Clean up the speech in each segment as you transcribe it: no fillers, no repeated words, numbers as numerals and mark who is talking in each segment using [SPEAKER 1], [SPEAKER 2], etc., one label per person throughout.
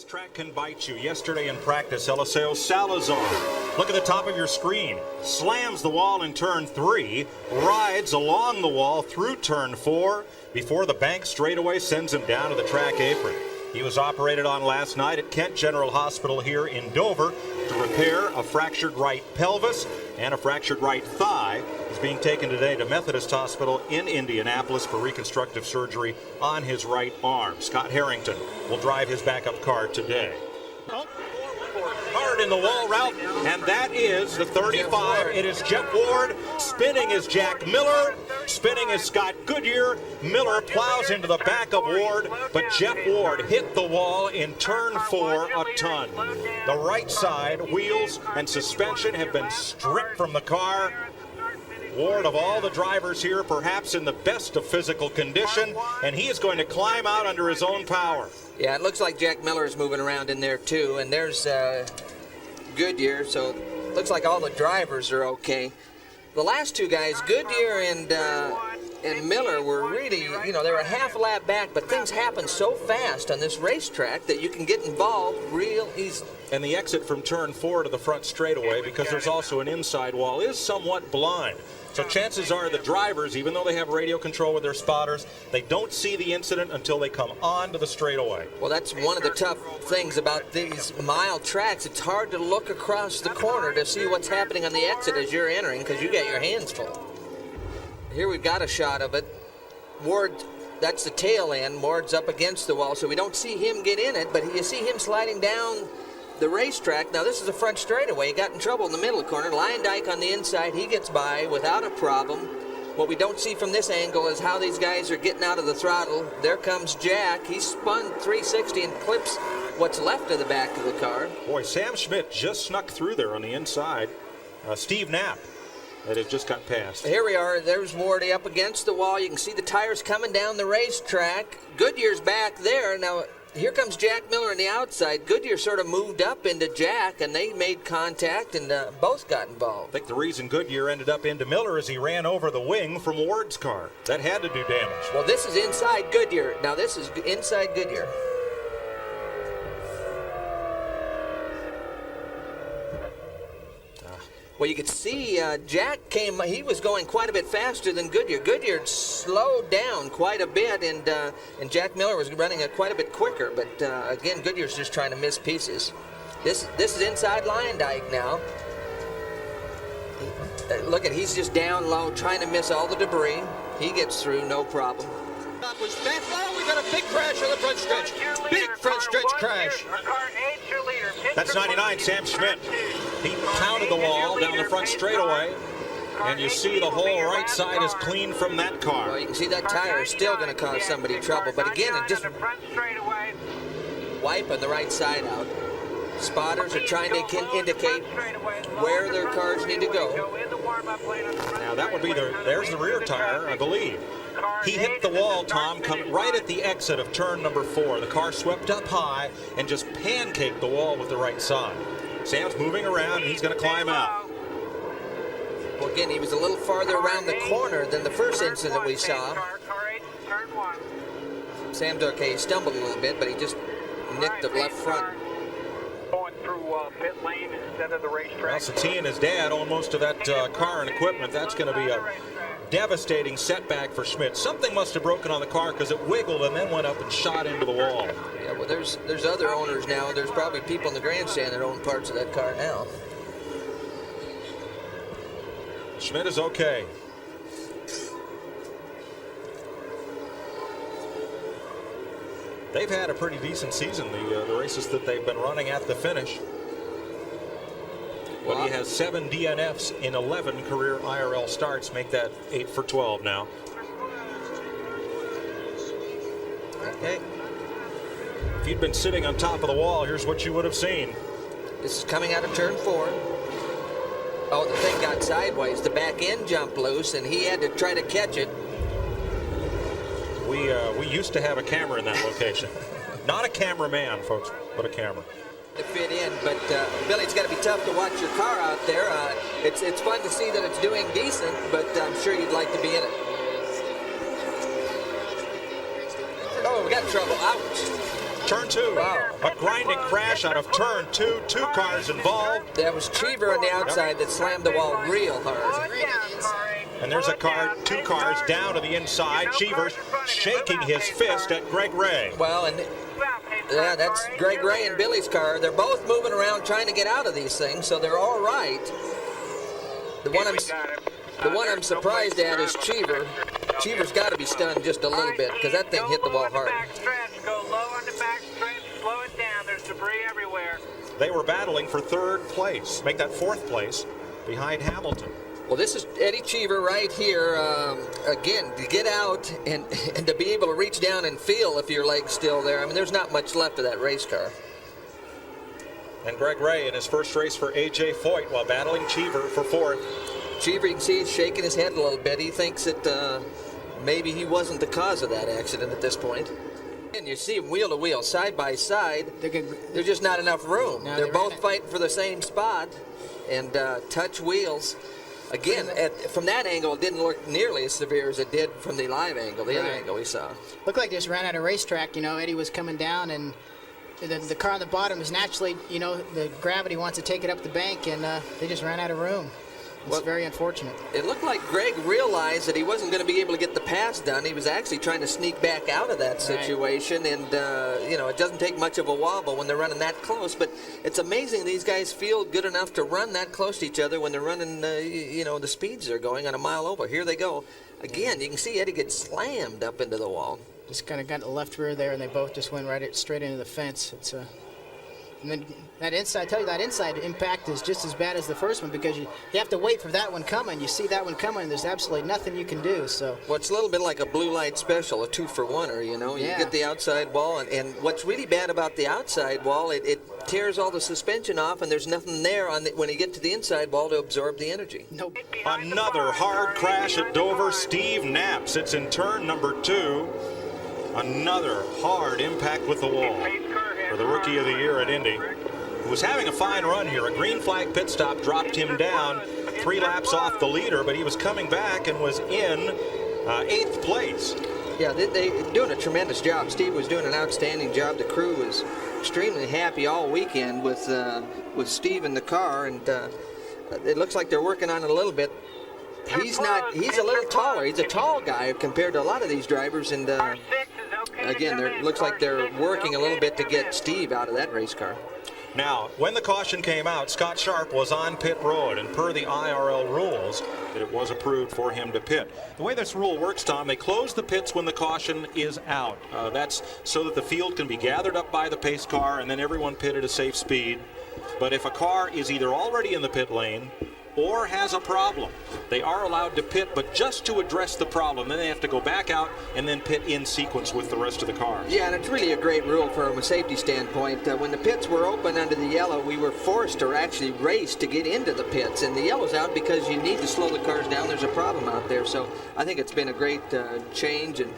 [SPEAKER 1] This track can bite you. Yesterday in practice, Eliseo Salazar, look at the top of your screen, slams the wall in turn 3, rides along the wall through turn 4 before the bank straightaway sends him down to the track apron. He was operated on last night at Kent General Hospital here in Dover to repair a fractured right pelvis and a fractured right thigh. He's being taken today to Methodist Hospital in Indianapolis for reconstructive surgery on his right arm. Scott Harrington will drive his backup car today. Hard in the wall route, and that is the 35. It is Jeff Ward. Spinning is Jack Miller. Spinning is Scott Goodyear. Miller plows into the back of Ward, but Jeff Ward hit the wall in turn 4 a ton. The right side, wheels and suspension have been stripped from the car. Ward, of all the drivers here, perhaps in the best of physical condition, and he is going to climb out under his own power.
[SPEAKER 2] Yeah, it looks like Jack Miller is moving around in there too, and there's Goodyear, so it looks like all the drivers are okay. The last two guys, Goodyear and Miller, were really, they were a half lap back, but things happen so fast on this racetrack that you can get involved real easily.
[SPEAKER 1] And the exit from turn 4 to the front straightaway, because there's also an inside wall, is somewhat blind. So chances are the drivers, even though they have radio control with their spotters, they don't see the incident until they come onto the straightaway.
[SPEAKER 2] Well, that's one of the tough things about these mile tracks. It's hard to look across the corner to see what's happening on the exit as you're entering because you got your hands full. Here we've got a shot of it. Ward, that's the tail end. Ward's up against the wall, so we don't see him get in it, but you see him sliding down the racetrack. Now, this is a front straightaway. He got in trouble in the middle corner. Luyendyk on the inside. He gets by without a problem. What we don't see from this angle is how these guys are getting out of the throttle. There comes Jack. He spun 360 and clips what's left of the back of the car.
[SPEAKER 1] Boy, Sam Schmidt just snuck through there on the inside. Steve Knapp, that has just got past.
[SPEAKER 2] Here we are. There's Wardy up against the wall. You can see the tires coming down the racetrack. Goodyear's back there. Now, here comes Jack Miller on the outside. Goodyear sort of moved up into Jack, and they made contact, and both got involved.
[SPEAKER 1] I think the reason Goodyear ended up into Miller is he ran over the wing from Ward's car. That had to do damage.
[SPEAKER 2] Well, this is inside Goodyear. Now, this is inside Goodyear. Well, you could see Jack came, he was going quite a bit faster than Goodyear. Goodyear slowed down quite a bit, and Jack Miller was running quite a bit quicker. But again, Goodyear's just trying to miss pieces. This is inside Luyendyk now. Look at, he's just down low, trying to miss all the debris. He gets through, no problem.
[SPEAKER 3] Was fast. Oh, we got a big crash on the front stretch. Big front stretch crash.
[SPEAKER 1] That's 99, Sam Schmidt. He pounded the wall down the front straightaway, and you see the whole right side is clean from that car.
[SPEAKER 2] Well, you can see that tire is still going to cause somebody trouble, but again, it just wiping the right side out. Spotters are trying to indicate where their cars need to go.
[SPEAKER 1] Now that would be there's the rear tire, I believe. He hit the wall, Tom, come right at the exit of turn number 4. The car swept up high and just pancaked the wall with the right side. Sam's moving around, and he's going to climb out.
[SPEAKER 2] Well, again, he was a little farther around the corner than the first incident we saw. Sam's okay. He stumbled a little bit, but he just nicked the left front.
[SPEAKER 4] Going through pit lane instead of the racetrack.
[SPEAKER 1] Well, Satine and his dad own most of that car and equipment. That's going to be a devastating setback for Schmidt. Something must have broken on the car because it wiggled and then went up and shot into the wall.
[SPEAKER 2] Yeah, well, there's other owners now. There's probably people in the grandstand that own parts of that car now.
[SPEAKER 1] Schmidt is okay. They've had a pretty decent season, the races that they've been running at the finish. But he has 7 DNFs in 11 career IRL starts, make that 8 for 12 now.
[SPEAKER 2] Okay.
[SPEAKER 1] If you'd been sitting on top of the wall, here's what you would have seen.
[SPEAKER 2] This is coming out of turn 4. Oh, the thing got sideways. The back end jumped loose, and he had to try to catch it.
[SPEAKER 1] We used to have a camera in that location. Not a cameraman, folks, but a camera.
[SPEAKER 2] To fit in, but Billy, it's got to be tough to watch your car out there. It's fun to see that it's doing decent, but I'm sure you'd like to be in it. Oh, we got trouble. Ouch.
[SPEAKER 1] Turn 2.
[SPEAKER 2] Wow.
[SPEAKER 1] A grinding crash out of turn 2. 2 cars involved.
[SPEAKER 2] That was Cheever on the outside that slammed the wall real hard.
[SPEAKER 1] And there's a car, 2 cars down to the inside. Cheever's shaking his fist at Gregoire.
[SPEAKER 2] Well, and yeah, that's Gregoire and Billy's car. They're both moving around trying to get out of these things, so they're all right. The one I'm surprised at is Cheever. Cheever's got to be stunned just a little bit because that thing hit the wall hard.
[SPEAKER 4] Go low on the back stretch, slow it down. There's debris everywhere.
[SPEAKER 1] They were battling for 3rd place. Make that 4th place behind Hamilton.
[SPEAKER 2] Well, this is Eddie Cheever right here, again, to get out and to be able to reach down and feel if your leg's still there. I mean, there's not much left of that race car.
[SPEAKER 1] And Gregoire in his first race for A.J. Foyt while battling Cheever for 4th.
[SPEAKER 2] Cheever, you can see he's shaking his head a little bit. He thinks that maybe he wasn't the cause of that accident at this point. And you see them wheel to wheel, side by side. There's just not enough room.
[SPEAKER 5] No,
[SPEAKER 2] They're both fighting for the same spot and touch wheels. Again, from that angle, it didn't look nearly as severe as it did from the live angle, the other angle we saw.
[SPEAKER 5] Looked like they just ran out of racetrack. You know, Eddie was coming down, and the car on the bottom is naturally, you know, the gravity wants to take it up the bank, and they just ran out of room. It's very unfortunate.
[SPEAKER 2] It looked like Greg realized that he wasn't going to be able to get the pass done. He was actually trying to sneak back out of that situation, and, you know, it doesn't take much of a wobble when they're running that close, but it's amazing these guys feel good enough to run that close to each other when they're running, you know, the speeds they're going on a mile over. Here they go. Again, you can see Eddie get slammed up into the wall.
[SPEAKER 5] Just kind of got the left rear there, and they both just went straight into the fence. It's and then that inside, I tell you, that inside impact is just as bad as the first one because you have to wait for that one coming. You see that one coming, and there's absolutely nothing you can do. So.
[SPEAKER 2] Well, it's a little bit like a blue light special, a 2-for-1er, you know. You get the outside wall, and what's really bad about the outside wall, it tears all the suspension off, and there's nothing there when you get to the inside wall to absorb the energy.
[SPEAKER 5] Nope.
[SPEAKER 1] Another hard crash at Dover. Steve Knapp sits in turn number 2. Another hard impact with the wall for the Rookie of the Year at Indy, who was having a fine run here. A green flag pit stop dropped him down 3 laps off the leader, but he was coming back and was in 8th place.
[SPEAKER 2] Yeah, they're doing a tremendous job. Steve was doing an outstanding job. The crew was extremely happy all weekend with Steve in the car, and it looks like they're working on it a little bit. He's a little taller. He's a tall guy compared to a lot of these drivers, and again, it looks like they're working a little bit to get Steve out of that race car.
[SPEAKER 1] Now, when the caution came out, Scott Sharp was on pit road, and per the IRL rules, that it was approved for him to pit. The way this rule works, Tom, they close the pits when the caution is out. That's so that the field can be gathered up by the pace car, and then everyone pit at a safe speed. But if a car is either already in the pit lane or has a problem, they are allowed to pit, but just to address the problem. Then they have to go back out and then pit in sequence with the rest of the cars.
[SPEAKER 2] Yeah, and it's really a great rule from a safety standpoint. When the pits were open under the yellow, we were forced to actually race to get into the pits, and the yellow's out because you need to slow the cars down. There's a problem out there, so I think it's been a great change and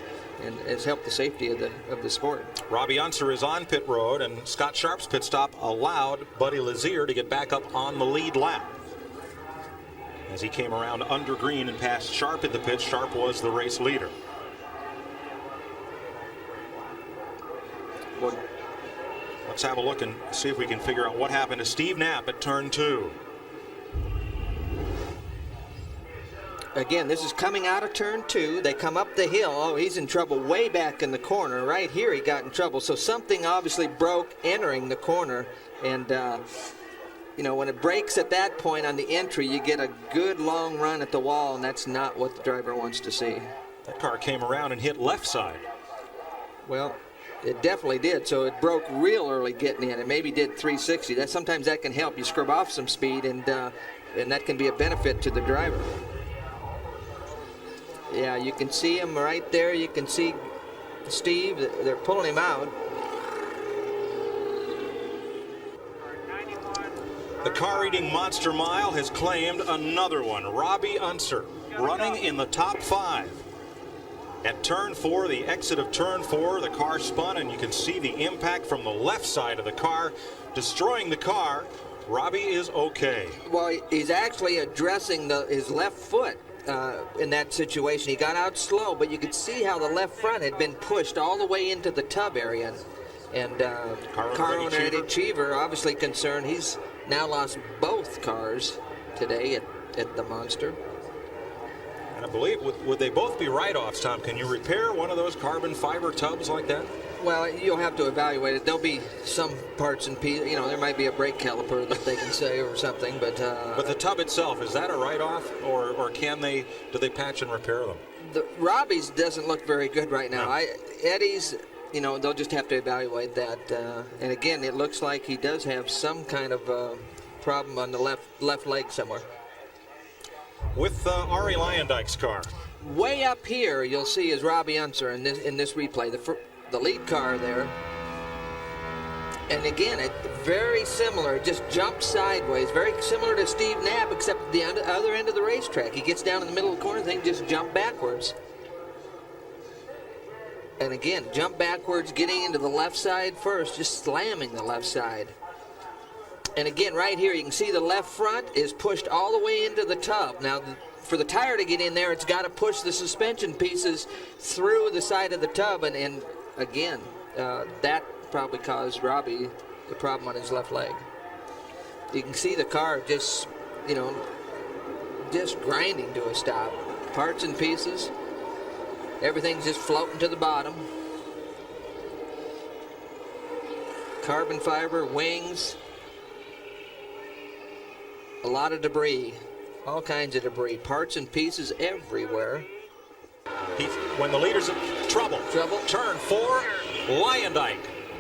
[SPEAKER 2] has helped the safety of the sport.
[SPEAKER 1] Robbie Unser is on pit road, and Scott Sharp's pit stop allowed Buddy Lazier to get back up on the lead lap. As he came around under green and passed Sharp in the pit, Sharp was the race leader.
[SPEAKER 2] Well,
[SPEAKER 1] let's have a look and see if we can figure out what happened to Steve Knapp at turn 2.
[SPEAKER 2] Again, this is coming out of turn 2. They come up the hill. Oh, he's in trouble way back in the corner. Right here he got in trouble. So something obviously broke entering the corner, and you know, when it breaks at that point on the entry, you get a good long run at the wall, and that's not what the driver wants to see.
[SPEAKER 1] That car came around and hit left side.
[SPEAKER 2] Well, it definitely did. So it broke real early getting in. It maybe did 360. Sometimes that can help you scrub off some speed, and that can be a benefit to the driver. Yeah, you can see him right there. You can see Steve. They're pulling him out.
[SPEAKER 1] The car-eating Monster Mile has claimed another one. Robbie Unser running in the top 5. At turn 4, the exit of turn 4, the car spun, and you can see the impact from the left side of the car, destroying the car. Robbie is okay.
[SPEAKER 2] Well, he's actually addressing his left foot in that situation. He got out slow, but you could see how the left front had been pushed all the way into the tub area. And
[SPEAKER 1] Car
[SPEAKER 2] car
[SPEAKER 1] owner
[SPEAKER 2] owner
[SPEAKER 1] Eddie
[SPEAKER 2] Eddie Cheever obviously concerned. He's now lost both cars today at the Monster.
[SPEAKER 1] And I believe, would they both be write-offs, Tom? Can you repair one of those carbon fiber tubs like that?
[SPEAKER 2] Well, you'll have to evaluate it. There'll be some parts and pieces. You know, there might be a brake caliper that they can say or something, but
[SPEAKER 1] the tub itself, is that a write-off, or do they patch and repair them?
[SPEAKER 2] Robbie's doesn't look very good right now.
[SPEAKER 1] No.
[SPEAKER 2] Eddie's, you know, they'll just have to evaluate that. And again, it looks like he does have some kind of problem on the left leg somewhere.
[SPEAKER 1] With Arie Luyendyk's car.
[SPEAKER 2] Way up here, you'll see is Robbie Unser in this replay, the lead car there. And again, it very similar. It just jumps sideways, very similar to Steve Knapp, except at the other end of the racetrack. He gets down in the middle of the corner, thing just jump backwards. And again, jump backwards, getting into the left side first, just slamming the left side. And again, right here, you can see the left front is pushed all the way into the tub. Now, for the tire to get in there, it's got to push the suspension pieces through the side of the tub. And again, that probably caused Robbie the problem on his left leg. You can see the car just, you know, just grinding to a stop. Parts and pieces. Everything's just floating to the bottom. Carbon fiber, wings. A lot of debris. All kinds of debris. Parts and pieces everywhere.
[SPEAKER 1] When the leader's in trouble. Turn 4, Luyendyk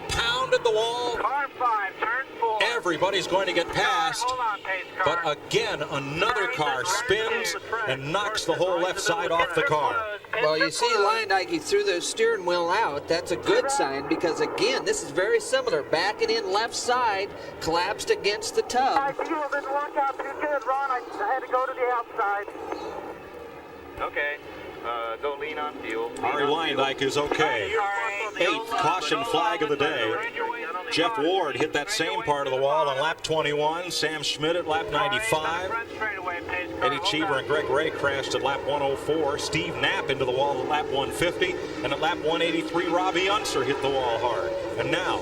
[SPEAKER 1] pounded the wall.
[SPEAKER 4] Car 5, turn 4.
[SPEAKER 1] Everybody's going to get past.
[SPEAKER 4] Hold on, pace car.
[SPEAKER 1] But again, another car spins and knocks the whole left side off the car.
[SPEAKER 2] Well, you see Luyendyk, he threw the steering wheel out. That's a good sign because, again, this is very similar. Backing in left side, collapsed against the tub.
[SPEAKER 4] Fuel didn't work out too good, Ron. I had to go to the outside. Okay. Go lean on fuel.
[SPEAKER 1] Arie Luyendyk is okay. 8th caution flag of the day. Jeff Ward hit that same part of the wall on lap 21. Sam Schmidt at lap 95. Eddie Cheever and Gregoire crashed at lap 104. Steve Knapp into the wall at lap 150. And at lap 183, Robbie Unser hit the wall hard. And now,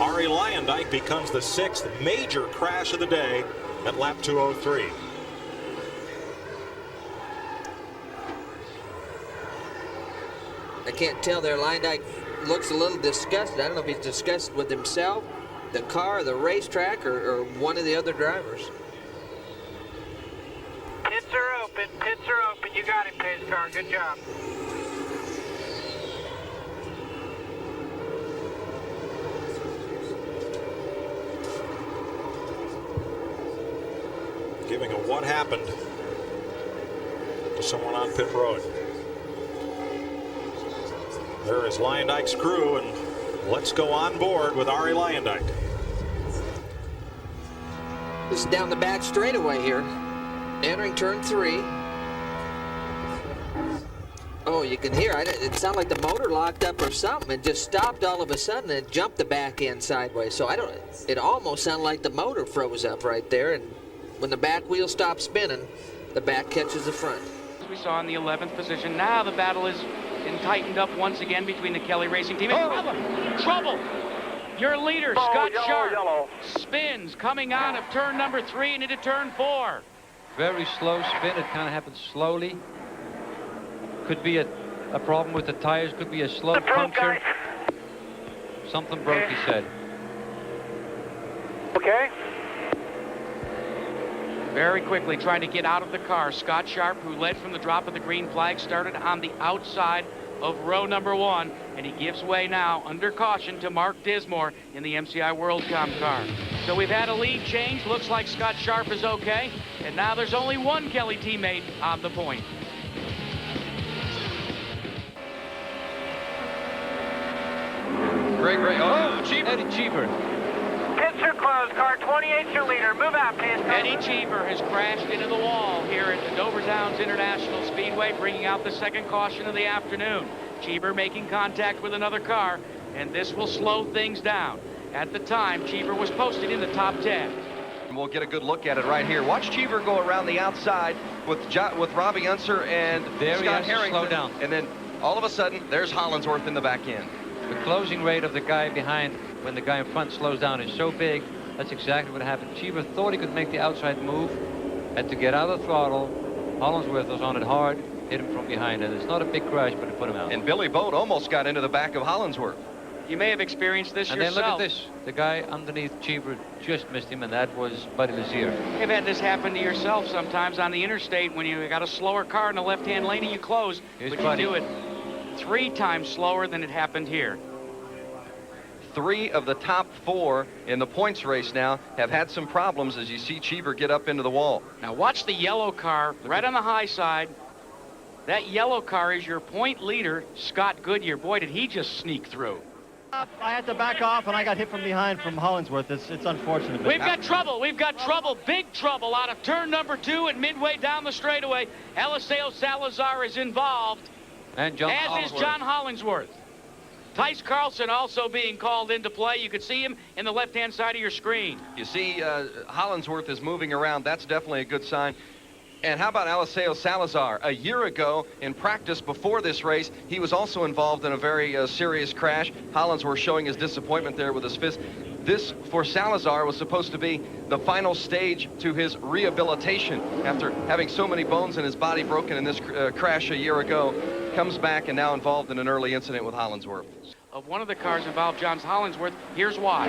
[SPEAKER 1] Arie Luyendyk becomes the 6th major crash of the day at lap 203.
[SPEAKER 2] I can't tell there. Luyendyk looks a little disgusted. I don't know if he's disgusted with himself, the car, the racetrack, or one of the other drivers.
[SPEAKER 4] Pits are open. Pits are open. You got him, pace car. Good job.
[SPEAKER 1] Giving a what happened to someone on pit road. There is Luyendyk's crew, and let's go on board with Arie Luyendyk.
[SPEAKER 2] This is down the back straightaway here. Entering turn 3. Oh, you can hear it sounded like the motor locked up or something. It just stopped all of a sudden and jumped the back end sideways. So it almost sounded like the motor froze up right there. And when the back wheel stops spinning, the back catches the front.
[SPEAKER 6] As we saw in the 11th position, now the battle is tightened up once again between the Kelly Racing Team. Trouble! Your leader, Scott Sharp, spins coming out of turn number 3 and into turn 4.
[SPEAKER 7] Very slow spin. It kind of happens slowly. Could be a problem with the tires. Could be a slow puncture. Something broke, he said.
[SPEAKER 4] Okay.
[SPEAKER 6] Very quickly trying to get out of the car. Scott Sharp, who led from the drop of the green flag, started on the outside of row number 1, and he gives way now under caution to Mark Dismore in the MCI WorldCom car. So we've had a lead change. Looks like Scott Sharp is okay, and now there's only one Kelly teammate on the point.
[SPEAKER 7] Gregoire. Oh, Eddie Cheever.
[SPEAKER 4] Pits are closed. Car 28's your leader. Move out, pace car.
[SPEAKER 6] Eddie Cheever has crashed into the wall here at the Dover Downs International Speedway, bringing out the second caution of the afternoon. Cheever making contact with another car, and this will slow things down. At the time, Cheever was posted in the top 10.
[SPEAKER 8] We'll get a good look at it right here. Watch Cheever go around the outside with Robbie Unser and Scott Harrington.
[SPEAKER 7] Slow down.
[SPEAKER 8] And then all of a sudden, there's Hollansworth in the back end.
[SPEAKER 7] The closing rate of the guy behind when the guy in front slows down is so big. That's exactly what happened. Cheever thought he could make the outside move, had to get out of the throttle. Hollandsworth was on it hard, hit him from behind, and it's not a big crash, but it put him out.
[SPEAKER 8] And Billy Boat almost got into the back of Hollandsworth.
[SPEAKER 6] You may have experienced this
[SPEAKER 7] and
[SPEAKER 6] yourself.
[SPEAKER 7] then look at this. The guy underneath Cheever just missed him, and that was Buddy Lazier.
[SPEAKER 6] You've had this happen to yourself sometimes on the interstate when you got a slower car in the left-hand lane and you close.
[SPEAKER 7] Here's
[SPEAKER 6] but
[SPEAKER 7] Buddy.
[SPEAKER 6] you do it 3 times slower than it happened here.
[SPEAKER 8] 3 of the top 4 in the points race now have had some problems as you see Cheever get up into the wall.
[SPEAKER 6] Now watch the yellow car right on the high side. That yellow car is your point leader, Scott Goodyear. Boy, did he just sneak through.
[SPEAKER 9] I had to back off, and I got hit from behind from Hollandsworth. It's unfortunate.
[SPEAKER 6] We've got trouble. We've got trouble. Big trouble out of turn number 2 and midway down the straightaway. Eliseo Salazar is involved,
[SPEAKER 7] And John
[SPEAKER 6] as is John Hollandsworth. Tice Carlson also being called into play. You can see him in the left-hand side of your screen.
[SPEAKER 8] You see Hollandsworth is moving around. That's definitely a good sign. And how about Eliseo Salazar? A year ago in practice before this race, he was also involved in a very serious crash. Hollandsworth showing his disappointment there with his fist. This, for Salazar, was supposed to be the final stage to his rehabilitation after having so many bones in his body broken in this crash a year ago. Comes back and now involved in an early incident with Hollandsworth.
[SPEAKER 6] Of one of the cars involved, John Hollandsworth. Here's why.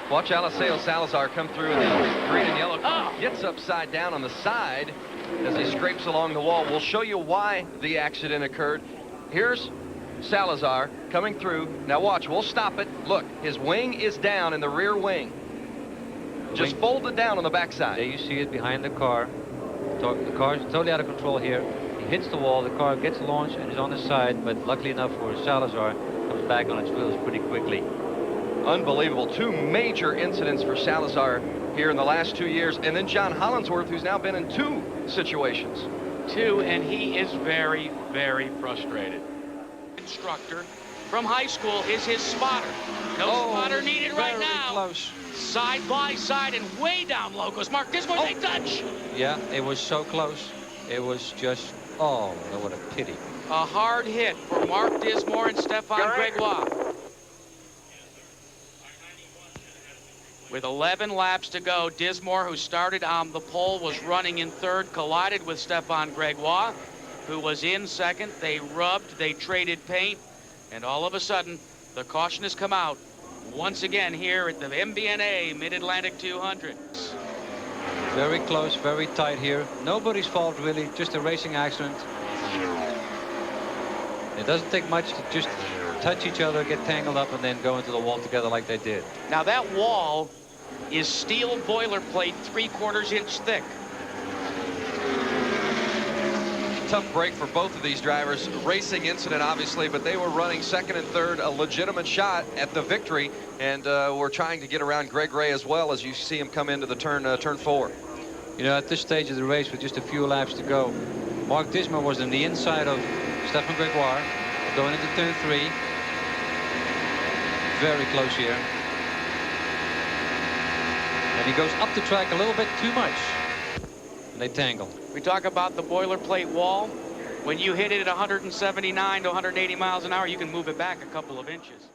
[SPEAKER 8] Watch Eliseo Salazar come through in the green and yellow car. Gets upside down on the side as he scrapes along the wall. We'll show you why the accident occurred. Here's Salazar coming through. Now watch, we'll stop it. Look, his wing is down in the rear wing. Just folded down on the backside.
[SPEAKER 7] There you see it behind the car. The car's totally out of control here. He hits the wall, the car gets launched and is on the side, but luckily enough for Salazar, comes back on its wheels pretty quickly.
[SPEAKER 8] Unbelievable. 2 major incidents for Salazar here in the last 2 years. And then John Hollandsworth, who's now been in 2 situations.
[SPEAKER 6] 2, and he is very, very frustrated. Instructor from high school is his spotter. No spotter needed right now.
[SPEAKER 7] Close.
[SPEAKER 6] Side by side and way down low goes Mark Dismore. They touch.
[SPEAKER 7] Yeah, it was so close. It was just, oh, what a pity.
[SPEAKER 6] A hard hit for Mark Dismore and Stefan Gregoire. With 11 laps to go, Dismore, who started on the pole, was running in 3rd, collided with Stefan Gregoire, who was in 2nd. They rubbed, they traded paint, and all of a sudden, the caution has come out once again here at the MBNA Mid-Atlantic 200.
[SPEAKER 7] Very close, very tight here. Nobody's fault, really, just a racing accident. It doesn't take much to just touch each other, get tangled up, and then go into the wall together like they did.
[SPEAKER 6] Now that wall is steel boilerplate 3/4 inch thick.
[SPEAKER 8] Tough break for both of these drivers. Racing incident, obviously, but they were running 2nd and 3rd, a legitimate shot at the victory, and we're trying to get around Gregoire as well as you see him come into the turn 4.
[SPEAKER 7] You know, at this stage of the race with just a few laps to go, Mark Dismore was on the inside of Stefan Gregoire going into turn 3. Very close here. And he goes up the track a little bit too much. And they tangle.
[SPEAKER 6] We talk about the boilerplate wall. When you hit it at 179 to 180 miles an hour, you can move it back a couple of inches.